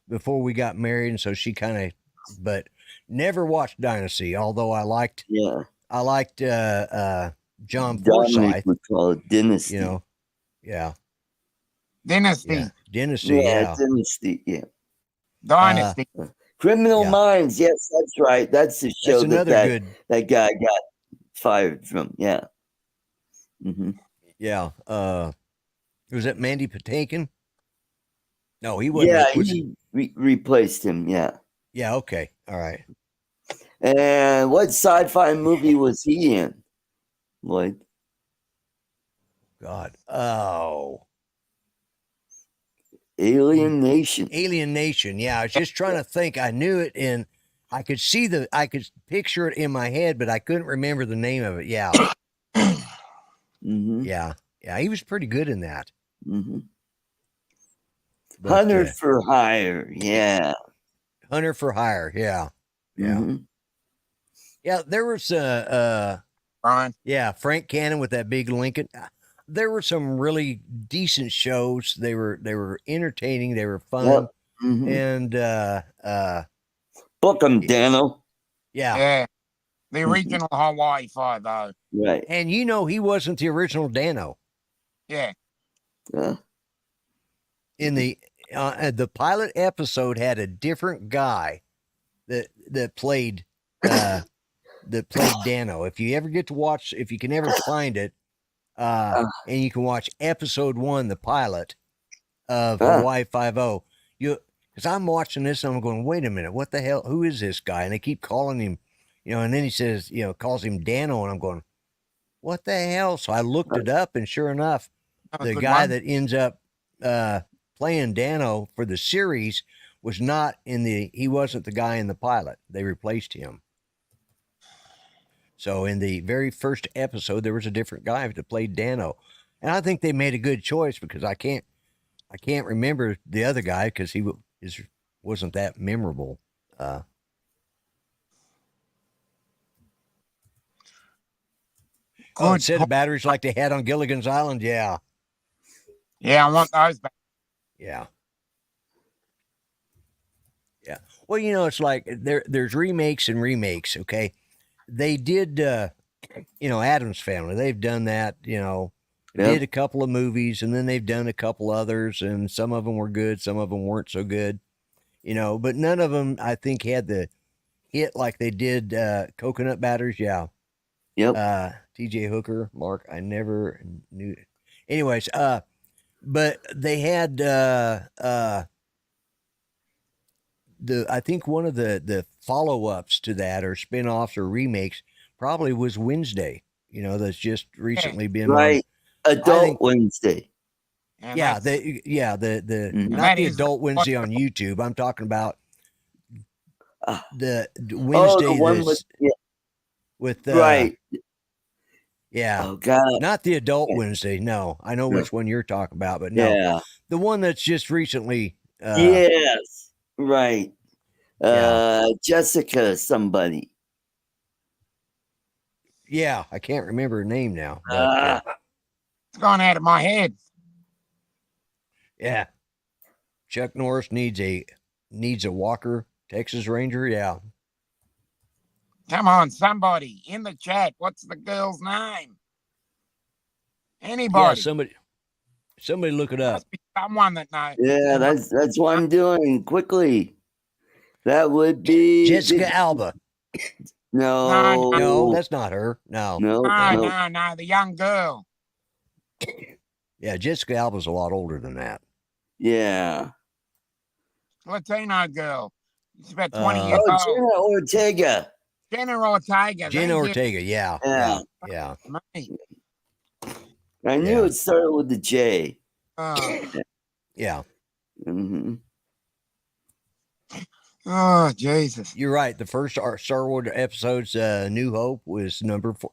before we got married, and so she kind of, but never watched Dynasty. Although I liked John Forsythe. We call it Dynasty. Dynasty. Dynasty. Yeah. Dynasty. Yeah. Dynasty. Criminal Minds. Yes, that's right. That's the show that guy got fired from. Yeah. Mm-hmm. Yeah. Was that Mandy Patinkin? No, he wasn't. Yeah, he replaced him. Yeah. Yeah. Okay. All right. And what sci-fi movie was he in, Lloyd? God. Oh. Alien Nation. Alien Nation. Yeah, I was just trying to think. I knew it, and I could picture it in my head, but I couldn't remember the name of it. Yeah. Mm-hmm. Yeah. He was pretty good in that. Mm-hmm. Hunter for Hire. Yeah. Hunter for Hire. Yeah. Yeah. Mm-hmm. Yeah. There was Bryan. Yeah, Frank Cannon with that big Lincoln. There were some really decent shows. They were entertaining. They were fun. Yep. Mm-hmm. And book them, Dano. Yeah. The original Hawaii 5-0. Right. And he wasn't the original Dano. Yeah. In the pilot episode had a different guy that played Dano. If you ever get to watch, if you can ever find it, and you can watch episode 1, the pilot of Hawaii 5-0, because I'm watching this and I'm going, wait a minute, what the hell? Who is this guy? And they keep calling him, and then he says, calls him Dano, and I'm going, what the hell? So I looked it up, and sure enough, the guy that ends up playing Dano for the series was not he wasn't the guy in the pilot. They replaced him. So in the very first episode, there was a different guy that played Dano. And I think they made a good choice because I can't remember the other guy because wasn't that memorable. Good. Set of batteries like they had on Gilligan's Island. Yeah. Yeah, I want those back. Yeah. Yeah. Well, you know, it's like there's remakes and remakes. Okay. They did, you know, Addams Family. They've done that, you know, did a couple of movies and then they've done a couple others and some of them were good. Some of them weren't so good, you know, but none of them, I think, had the hit like they did, Coconut Batteries. Yeah. Yep. TJ Hooker, Mark, I never knew. Anyways, but they had, I think one of the follow-ups to that or spin-offs or remakes probably was Wednesday, you know, that's just recently been right. Adult Wednesday. And Yeah, that's- the not That the is Adult Wednesday on YouTube. I'm talking about the the Wednesday one with right. Yeah. Oh God. Not the Adult Wednesday. No, I know which one you're talking about, but no, Yeah. the one that's just recently. Yes. Right. Yeah. Jessica, somebody. Yeah, I can't remember her name now. But, it's gone out of my head. yeah. Chuck Norris needs a Walker Texas Ranger. Yeah. Come on, somebody in the chat. What's the girl's name? Anybody? Yeah, somebody look it up. Must be someone that knows. Yeah, that's what I'm doing quickly. That would be Jessica Alba. No, that's not her. No. No. The young girl. Yeah, Jessica Alba's a lot older than that. Yeah. Latino girl. She's about 20 years old. Jenna Ortega. Jenna Ortega. Jenna Ortega. Yeah. I knew it started with the J. Yeah. Mm-hmm. Oh, Jesus. You're right. The first Star Wars episode's New Hope was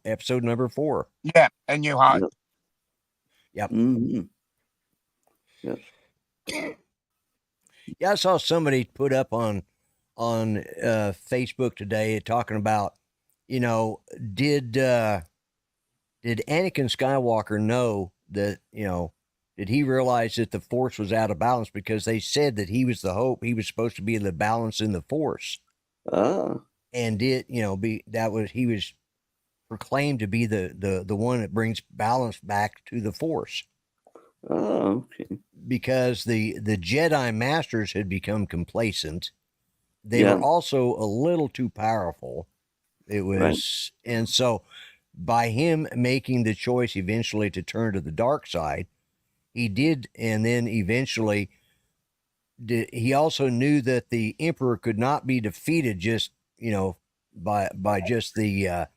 episode number 4. Yeah, a New Hope. Yep. Mm-hmm. Yep. Yeah, I saw somebody put up on Facebook today talking about, you know, did Anakin Skywalker know that, you know, did he realize that the Force was out of balance because they said that he was the Hope, he was supposed to be the balance in the Force. Oh. And he was proclaimed to be the one that brings balance back to the Force. Oh, okay. Because the Jedi Masters had become complacent. They were also a little too powerful. It was, and so by him making the choice eventually to turn to the dark side, he did, and then eventually he also knew that the Emperor could not be defeated just, you know, by just the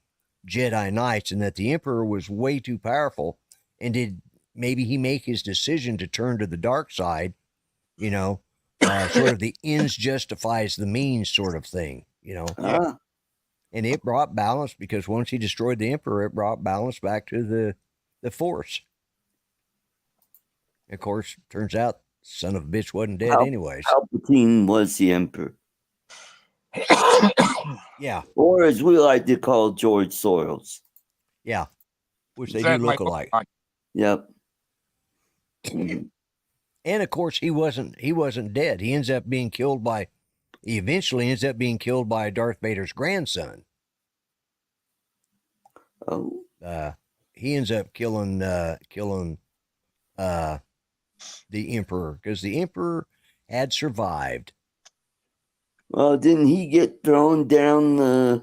Jedi Knights, and that the Emperor was way too powerful. And did maybe he make his decision to turn to the dark side, you know, sort of the ends justifies the means sort of thing, you know. And it brought balance because once he destroyed the Emperor, it brought balance back to the Force. Of course, turns out son of a bitch wasn't dead anyways. Palpatine was the Emperor. Yeah. Or as we like to call George Soros. Yeah. Which they do look alike. Yep. And of course, he wasn't dead. He eventually ends up being killed by Darth Vader's grandson. Oh. He ends up killing the Emperor because the Emperor had survived. Well, didn't he get thrown down the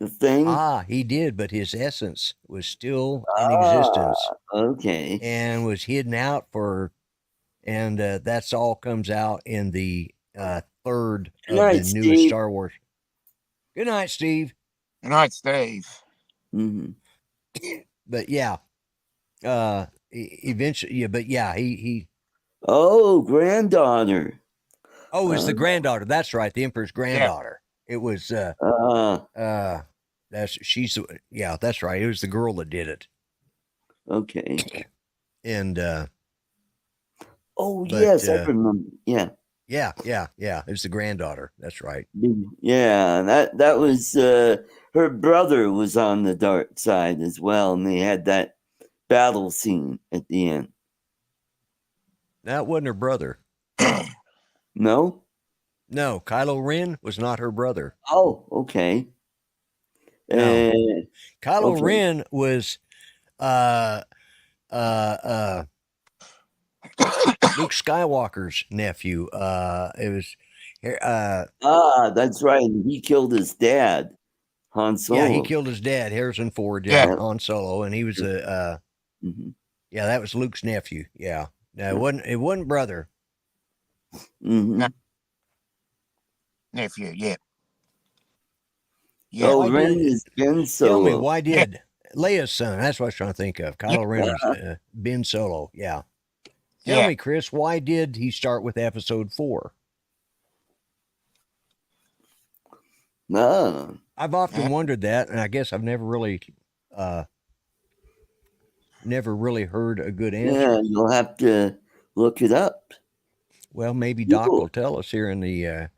thing? He did, but his essence was still in existence. Okay. And was hidden out and that's all comes out in the third of the newest Star Wars. Good night, Steve. Good night, Steve. Mm-hmm. But yeah, eventually, he. Oh, granddaughter. Oh, it was the granddaughter. That's right, the Emperor's granddaughter. Yeah. It was. That's right. It was the girl that did it. Okay. And. Yes, I remember. Yeah. Yeah. It's the granddaughter. That's right. Yeah, that was her brother was on the dark side as well, and they had that battle scene at the end. That wasn't her brother. No? No, Kylo Ren was not her brother. Oh, okay. No. Kylo okay. Ren was Luke Skywalker's nephew. It was that's right. He killed his dad, Han Solo. yeah, he killed his dad, Harrison Ford, Yeah. Han Solo, and he was Mhm. yeah, that was Luke's nephew. Yeah. No, it wasn't brother. Mhm. Nephew, yeah. Oh, Why Ren did- is Ben Tell me, Solo. why did Leia's son? That's what I was trying to think of. Kylo Ren was Ben Solo. Yeah. Tell Yeah. me, Chris, why did he start with episode 4? No. I've often wondered that, and I guess I've never really heard a good answer. Yeah, you'll have to look it up. Well, maybe Doc Cool. will tell us here in the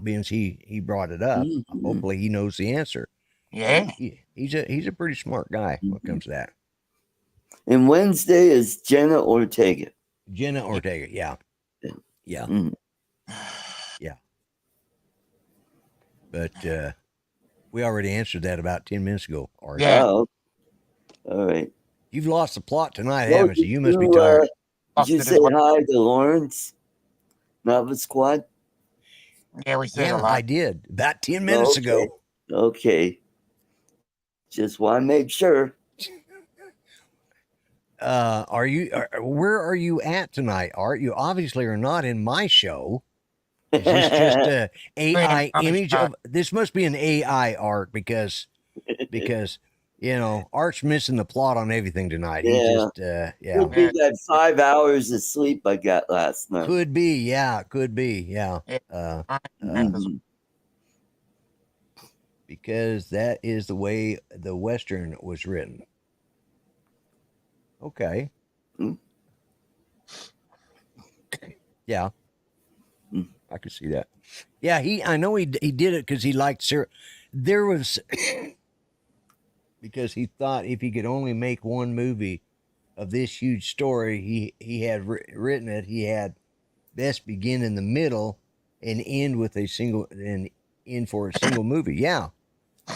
being he brought it up. Mhm. Hopefully, he knows the answer. Yeah. He's a pretty smart guy when it comes to that. And Wednesday is Jenna Ortega. Jenna Ortega, yeah. Mhm. But we already answered that about 10 minutes ago. Art. Yeah. Oh, all right. You've lost the plot tonight, Well, haven't you? You must be did tired. Did you say hi to Lawrence? Nava Squad? Yeah, we said Yeah, a lot. I did about 10 minutes ago. Okay. Just want to make sure. Where are you at tonight, Art? You obviously are not in my show. Is this just a AI image of this? Must be an AI Art because Art's missing the plot on everything tonight. He just Could be that 5 hours of sleep I got last night. could be, yeah. Mhm. Because that is the way the Western was written. Okay. Mm. Yeah. Mm. I could see that. Yeah, I know he did it because he liked Sarah. There was because he thought if he could only make one movie of this huge story, he had written it. He had best begin in the middle and end with a single and end for a single movie. Yeah,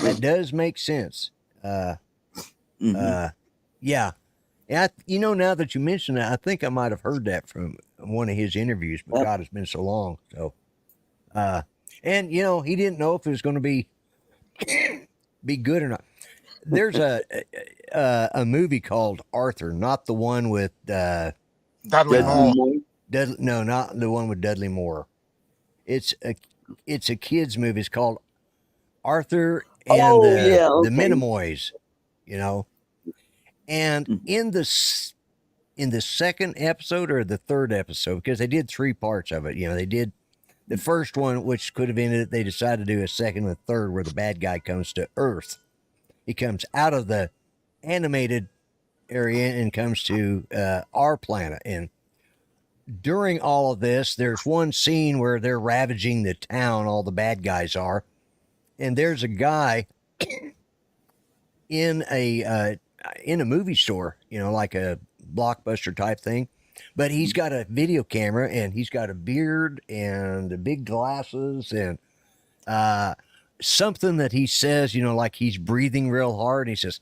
that does make sense. Mhm. Yeah. Yeah, now that you mention that, I think I might have heard that from one of his interviews, but God, it's been so long. So, and he didn't know if it was going to be good or not. There's a movie called Arthur, not the one with Dudley Dudley Moore. Moore? no, not the one with Dudley Moore. It's a kids movie. It's called Arthur and the Minimoys, and in the second episode or the third episode, because they did 3 parts of it. They did the first one, which could have ended. They decided to do a second and a third, where the bad guy comes to Earth. He comes out of the animated area and comes to our planet. And during all of this, there's one scene where they're ravaging the town. All the bad guys are, and there's a guy in a movie store, like a Blockbuster type thing, but he's got a video camera and he's got a beard and the big glasses and something that he says, like he's breathing real hard. He says,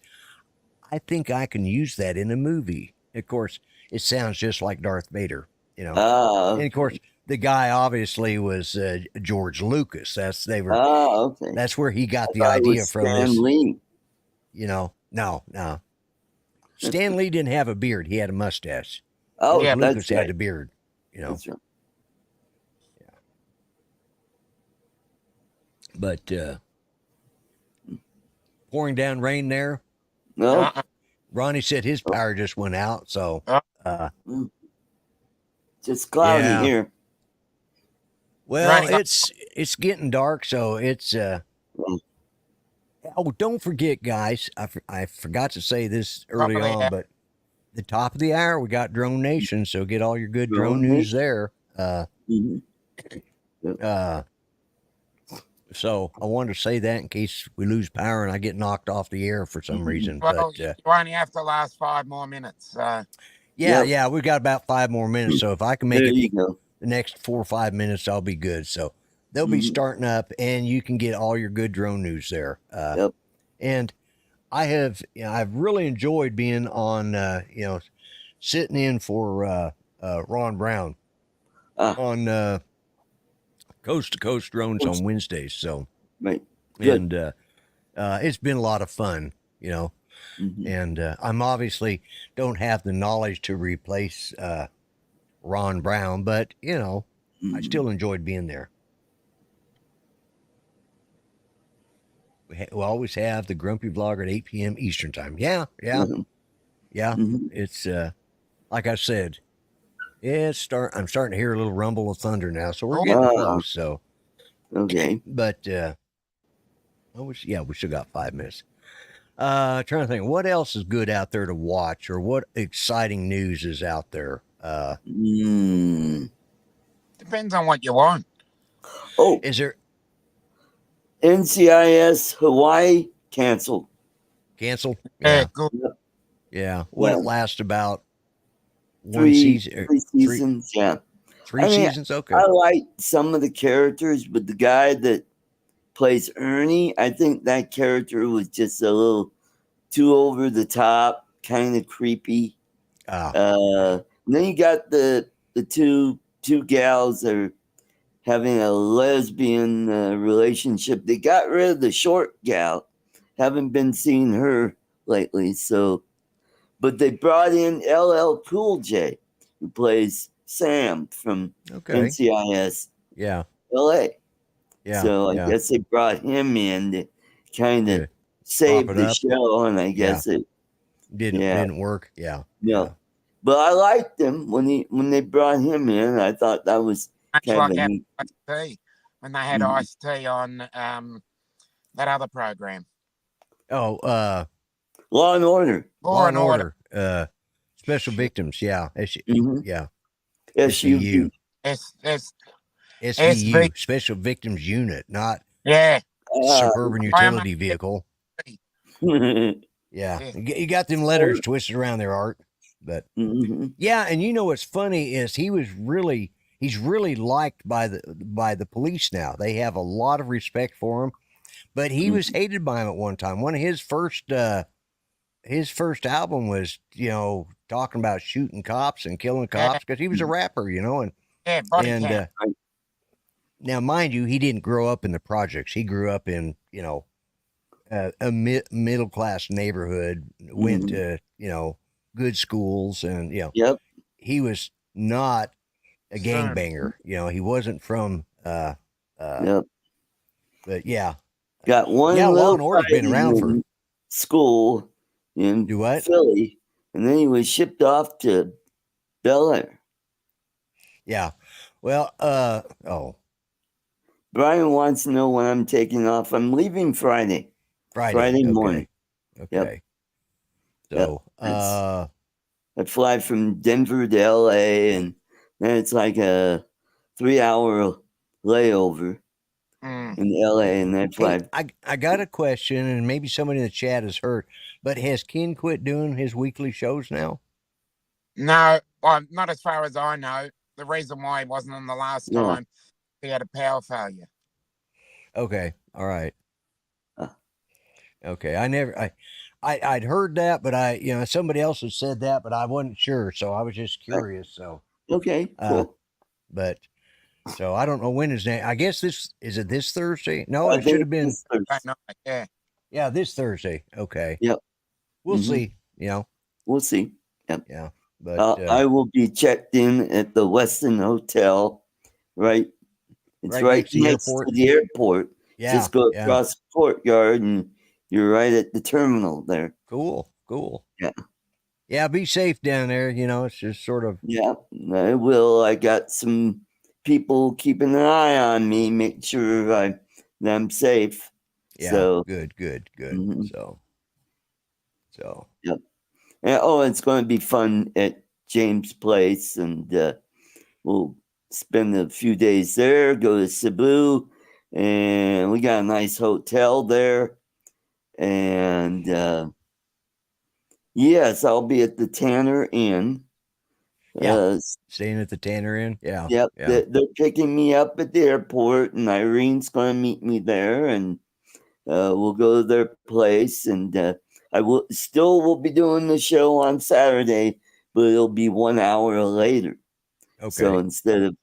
I think I can use that in a movie. Of course, it sounds just like Darth Vader, and of course, the guy obviously was George Lucas. That's where he got the idea from. Stan Lee. No. Stan Lee didn't have a beard. He had a mustache. Oh, George that's Lucas right. had a beard, That's right. But pouring down rain there. No? Ronnie said his power just went out, so Just cloudy Yeah. here. well, Ronnie- it's getting dark, so it's oh, don't forget, guys, I forgot to say this early Top of the on, hour. but the top of the hour we got Drone Nation, so get all your good drone Drone news there. Mhm. So I wanted to say that in case we lose power and I get knocked off the air for some reason. Well, But you only have to last 5 more minutes. yeah, we've got about 5 more minutes. So if I can make There it you go. the next 4 or 5 minutes, I'll be good. So they'll be starting up, and you can get all your good drone news there. Yep. And I've really enjoyed being on, sitting in for Ron Brown on Coast to Coast Drones on Wednesdays. So Right. Good. and it's been a lot of fun, and I'm obviously don't have the knowledge to replace Ron Brown, but I still enjoyed being there. We always have the Grumpy Vlogger at 8 p.m. Eastern time. Yeah. It's like I said, I'm starting to hear a little rumble of thunder now, so we're getting close. So Okay. but we still got 5 minutes. Trying to think what else is good out there to watch, or what exciting news is out there. Depends on what you want. Oh, Is there NCIS Hawaii canceled. canceled? Yeah, good. Yeah. What it lasts about Three season? seasons. Yeah. Three seasons? Okay. I like some of the characters, but the guy that plays Ernie, I think that character was just a little too over the top, kind of creepy. And then you got the two gals that are having a lesbian relationship. They got rid of the short gal. Haven't been seeing her lately. So, but they brought in LL Cool J, who plays Sam from NCIS. Yeah. LA. Yeah. So I guess they brought him in to kind of save the show, and I guess it didn't work. Yeah. No. Yeah. But I liked him when they brought him in. I thought that was kind of neat. When they had Ice-T on that other program. Oh, Law and Order. Law and Order. Special Victims. Yeah. Yeah. SVU. SVU, Special Victims Unit, not Suburban Utility Vehicle. Yeah. You got them letters twisted around there, Art. But yeah, and what's funny is he's really liked by the police now. They have a lot of respect for him. But he was hated by him at one time. One of his first album was, talking about shooting cops and killing cops because he was a rapper, and now, mind you, he didn't grow up in the projects. He grew up in, a middle-class neighborhood, went to, good schools, and, he was not a gangbanger. He wasn't from, but yeah. Got one Law and Order's been around for school in Philly, and then he was shipped off to Bel Air. Yeah. Well, Bryan wants to know when I'm taking off. I'm leaving Friday. Friday morning. Okay. So, I fly from Denver to LA, and then it's like a 3-hour layover in LA, and then fly. I got a question, and maybe somebody in the chat has heard, but has Ken quit doing his weekly shows now? No, not as far as I know. The reason why he wasn't on the last time, he had a power failure. Okay. All right. Okay. I'd heard that, but somebody else had said that, but I wasn't sure. So I was just curious. So, okay. Cool. But so I don't know when is that. I guess is it this Thursday? No, it should have been. Yeah. This Thursday. Okay. Yep. We'll see. We'll see. Yep. Yeah. But I will be checked in at the Westin Hotel, right? It's right next to the airport. Yeah. Just go across the courtyard, and you're right at the terminal there. Cool. Yeah. Yeah. Be safe down there. It's just sort of. Yeah, I will. I got some people keeping an eye on me, make sure that I'm safe. Yeah. So good. So. Yep. And, it's going to be fun at James' place, and we'll spend a few days there, go to Cebu, and we got a nice hotel there. And yes, I'll be at the Tanner Inn. Yeah. Staying at the Tanner Inn. Yeah. Yep. Yeah. They're picking me up at the airport, and Irene's going to meet me there, and we'll go to their place. And I will be doing the show on Saturday, but it'll be 1 hour later. Okay. So instead of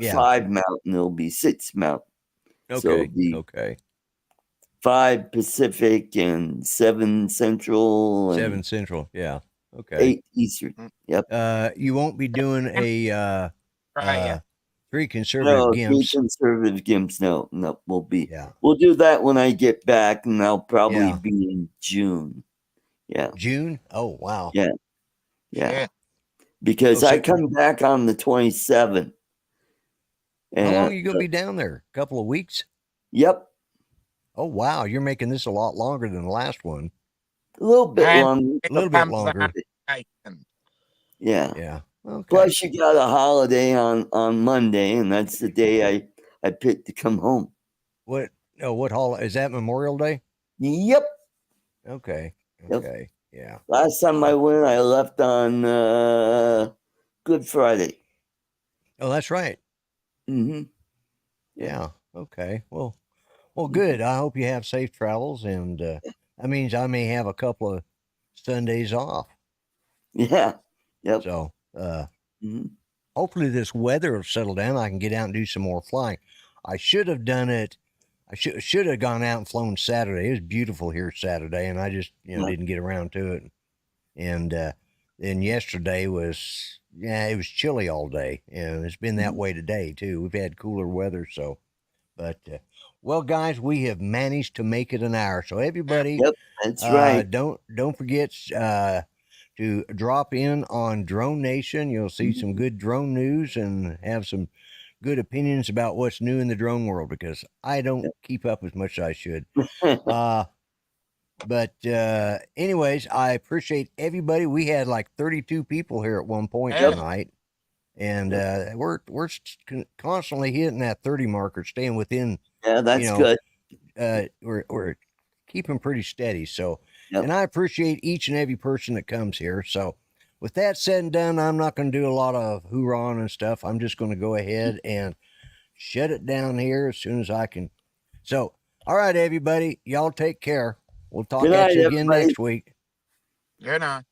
5 Mountain, it'll be 6 Mountain. Okay. So it'll be okay. 5 Pacific and 7 Central. 7 Central. Yeah. Okay. 8 Eastern. Yep. You won't be doing a 3 conservative No, 3 gimps. conservative gimps. No, we'll be. Yeah. We'll do that when I get back, and I'll probably be in June. Yeah. June? Oh, wow. Yeah. Because I come back on the 27th. How long are you going to be down there? A couple of weeks? Yep. Oh, wow. You're making this a lot longer than the last one. A little bit longer. A little bit longer. Yeah. Yeah. Okay. Plus, you got a holiday on Monday, and that's the day I picked to come home. What holiday? Is that Memorial Day? Yep. Okay. Yep. Okay. Yeah. Last time I went, I left on Good Friday. Oh, that's right. Mm-hmm. Yeah. Okay. Well, good. I hope you have safe travels, and that means I may have a couple of Sundays off. Yeah. Yep. So, hopefully this weather will settle down. I can get out and do some more flying. I should have done it. I should have gone out and flown Saturday. It was beautiful here Saturday, and I just didn't get around to it. And then yesterday was it was chilly all day, and it's been that way today too. We've had cooler weather, so. But well, guys, we have managed to make it an hour. So everybody, that's right. Don't forget to drop in on Drone Nation. You'll see some good drone news and have some good opinions about what's new in the drone world, because I don't keep up as much as I should. But anyways, I appreciate everybody. We had like 32 people here at one point tonight, and we're constantly hitting that 30 marker, staying within. Yeah, that's good. We're keeping pretty steady. So, and I appreciate each and every person that comes here. So, with that said and done, I'm not going to do a lot of hoorah and stuff. I'm just going to go ahead and shut it down here as soon as I can. So, all right, everybody, y'all take care. We'll talk at you again next week. Good night.